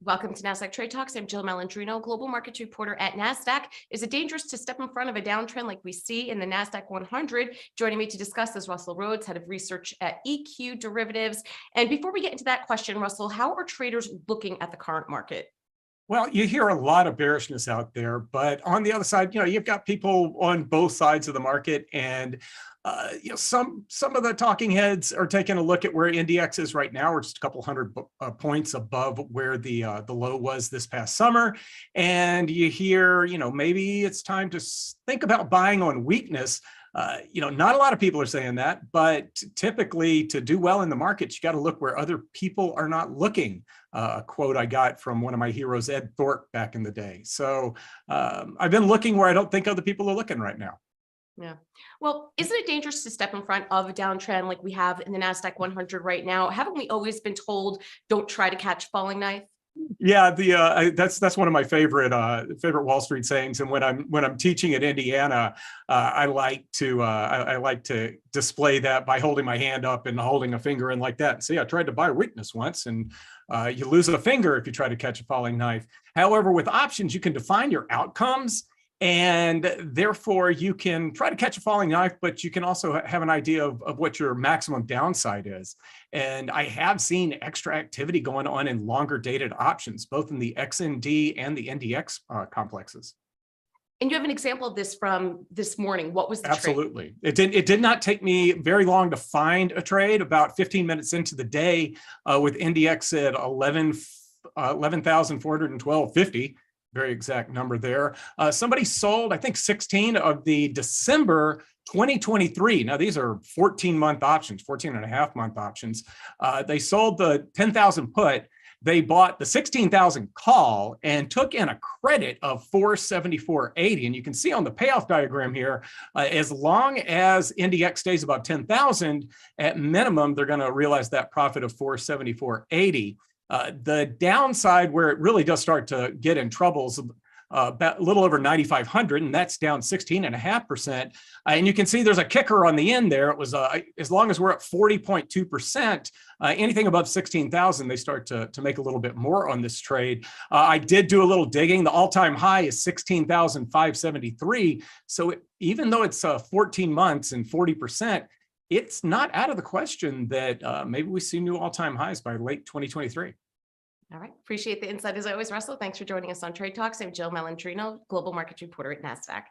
Welcome to Nasdaq Trade Talks. I'm Jill Malandrino, global markets reporter at Nasdaq. Is it dangerous to step in front of a downtrend like we see in the Nasdaq-100? Joining me to discuss is Russell Rhoads, head of research at EQDerivatives. And before we get into that question, Russell, how are traders looking at the current market? Well, you hear a lot of bearishness out there, but on the other side, you've got people on both sides of the market, and some of the talking heads are taking a look at where NDX is right now. We're just a couple hundred points above where the low was this past summer, and you hear, maybe it's time to think about buying on weakness. Not a lot of people are saying that, but typically to do well in the markets, you got to look where other people are not looking. A quote I got from one of my heroes, Ed Thorpe, back in the day. So I've been looking where I don't think other people are looking right now. Yeah. Well, isn't it dangerous to step in front of a downtrend like we have in the Nasdaq-100 right now? Haven't we always been told, don't try to catch a falling knife? Yeah, that's one of my favorite Wall Street sayings. And when I'm teaching at Indiana, I like to display that by holding my hand up and holding a finger in like that. See, I tried to buy weakness once, and you lose a finger if you try to catch a falling knife. However, with options, you can define your outcomes, and therefore you can try to catch a falling knife, but you can also have an idea of what your maximum downside is. And I have seen extra activity going on in longer dated options, both in the XND and the NDX complexes. And you have an example of this from this morning. What was the trade? Absolutely. It did not take me very long to find a trade. About 15 minutes into the day, with NDX at 11,412.50. Very exact number there. Somebody sold, I think, 16 of the December 2023. Now, these are 14-month options, 14.5-month options. They sold the 10,000 put. They bought the 16,000 call and took in a credit of 474.80. And you can see on the payoff diagram here, as long as NDX stays above 10,000, at minimum, they're going to realize that profit of 474.80. The downside where it really does start to get in trouble is about a little over 9,500, and that's down 16.5%. And you can see there's a kicker on the end there. It was as long as we're at 40.2%, anything above 16,000, they start to make a little bit more on this trade. I did do a little digging. The all-time high is 16,573. So even though it's 14 months and 40%, it's not out of the question that maybe we see new all-time highs by late 2023. All right. Appreciate the insight as always, Russell. Thanks for joining us on Trade Talks. I'm Jill Malandrino, global markets reporter at Nasdaq.